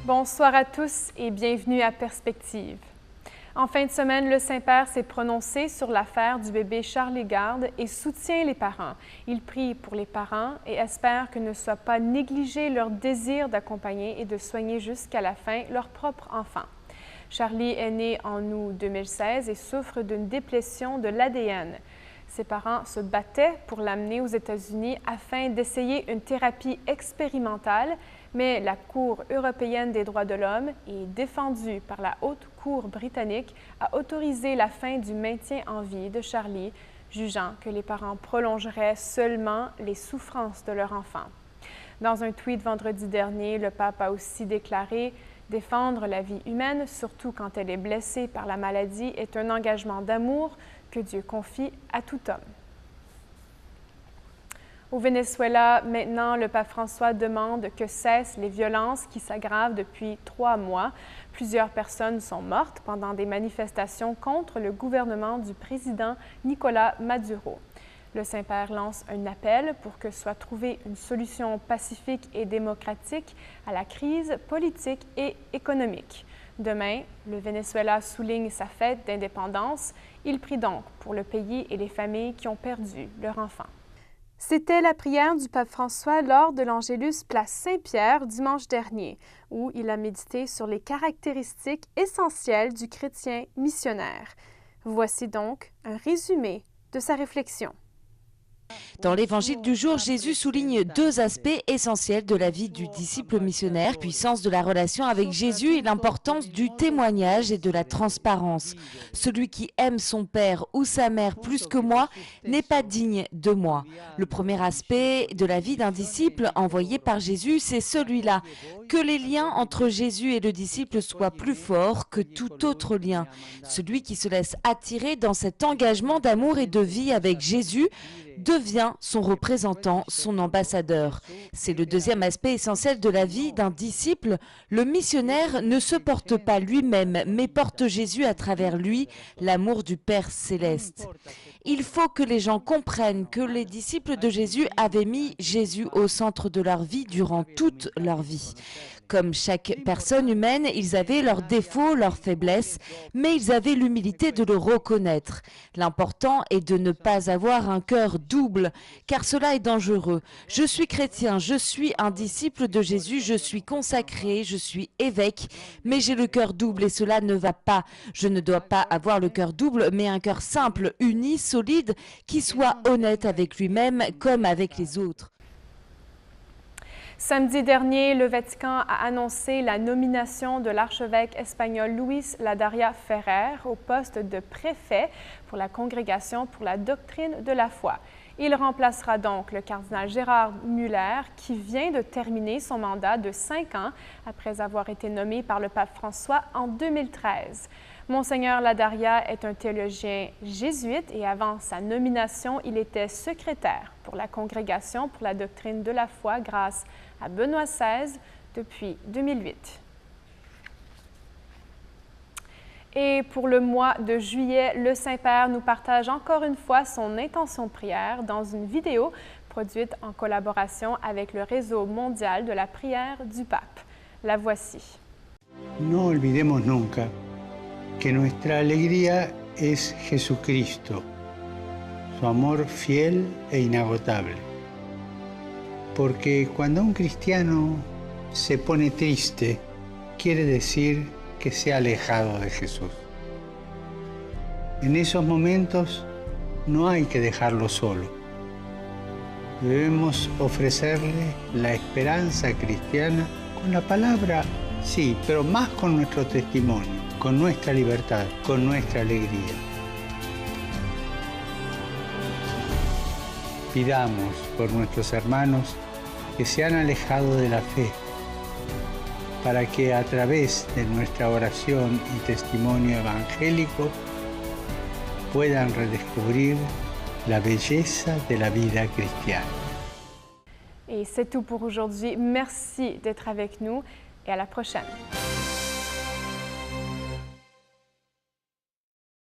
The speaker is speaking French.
Bonsoir à tous et bienvenue à Perspective. En fin de semaine, le Saint-Père s'est prononcé sur l'affaire du bébé Charlie Gard et soutient les parents. Il prie pour les parents et espère que ne soit pas négligé leur désir d'accompagner et de soigner jusqu'à la fin leur propre enfant. Charlie est né en août 2016 et souffre d'une déplétion de l'ADN. Ses parents se battaient pour l'amener aux États-Unis afin d'essayer une thérapie expérimentale, mais la Cour européenne des droits de l'homme et défendue par la Haute Cour britannique a autorisé la fin du maintien en vie de Charlie, jugeant que les parents prolongeraient seulement les souffrances de leur enfant. Dans un tweet vendredi dernier, le pape a aussi déclaré « Défendre la vie humaine, surtout quand elle est blessée par la maladie, est un engagement d'amour que Dieu confie à tout homme. » Au Venezuela, maintenant, le pape François demande que cessent les violences qui s'aggravent depuis 3 mois. Plusieurs personnes sont mortes pendant des manifestations contre le gouvernement du président Nicolás Maduro. Le Saint-Père lance un appel pour que soit trouvée une solution pacifique et démocratique à la crise politique et économique. Demain, le Venezuela souligne sa fête d'indépendance. Il prie donc pour le pays et les familles qui ont perdu leur enfant. C'était la prière du pape François lors de l'Angélus Place Saint-Pierre dimanche dernier, où il a médité sur les caractéristiques essentielles du chrétien missionnaire. Voici donc un résumé de sa réflexion. Dans l'évangile du jour, Jésus souligne 2 aspects essentiels de la vie du disciple missionnaire, la puissance de la relation avec Jésus et l'importance du témoignage et de la transparence. Celui qui aime son père ou sa mère plus que moi n'est pas digne de moi. Le premier aspect de la vie d'un disciple envoyé par Jésus, c'est celui-là, que les liens entre Jésus et le disciple soient plus forts que tout autre lien. Celui qui se laisse attirer dans cet engagement d'amour et de vie avec Jésus devient son représentant, son ambassadeur. C'est le deuxième aspect essentiel de la vie d'un disciple. Le missionnaire ne se porte pas lui-même, mais porte Jésus à travers lui, l'amour du Père céleste. Il faut que les gens comprennent que les disciples de Jésus avaient mis Jésus au centre de leur vie durant toute leur vie. Comme chaque personne humaine, ils avaient leurs défauts, leurs faiblesses, mais ils avaient l'humilité de le reconnaître. L'important est de ne pas avoir un cœur double, car cela est dangereux. Je suis chrétien, je suis un disciple de Jésus, je suis consacré, je suis évêque, mais j'ai le cœur double et cela ne va pas. Je ne dois pas avoir le cœur double, mais un cœur simple, uni, solide, qui soit honnête avec lui-même comme avec les autres. Samedi dernier, le Vatican a annoncé la nomination de l'archevêque espagnol Luis Ladaria Ferrer au poste de préfet pour la Congrégation pour la doctrine de la foi. Il remplacera donc le cardinal Gérard Muller, qui vient de terminer son mandat de 5 ans après avoir été nommé par le pape François en 2013. Monseigneur Ladaria est un théologien jésuite et avant sa nomination, il était secrétaire pour la Congrégation pour la doctrine de la foi grâce à Benoît XVI depuis 2008. Et pour le mois de juillet, le Saint-Père nous partage encore une fois son intention de prière dans une vidéo produite en collaboration avec le réseau mondial de la prière du pape. La voici. No olvidemos nunca que nuestra alegría es Jesucristo, su amor fiel e inagotable. Porque cuando un cristiano se pone triste, quiere decir que se ha alejado de Jesús. En esos momentos no hay que dejarlo solo. Debemos ofrecerle la esperanza cristiana con la palabra, sí, pero más con nuestro testimonio, con nuestra libertad, con nuestra alegría. Pidamos por nuestros hermanos que se han alejado de la fe, para que a través de nuestra oración y testimonio evangélico puedan redescubrir la belleza de la vida cristiana. Et c'est tout pour aujourd'hui. Merci d'être avec nous et à la prochaine.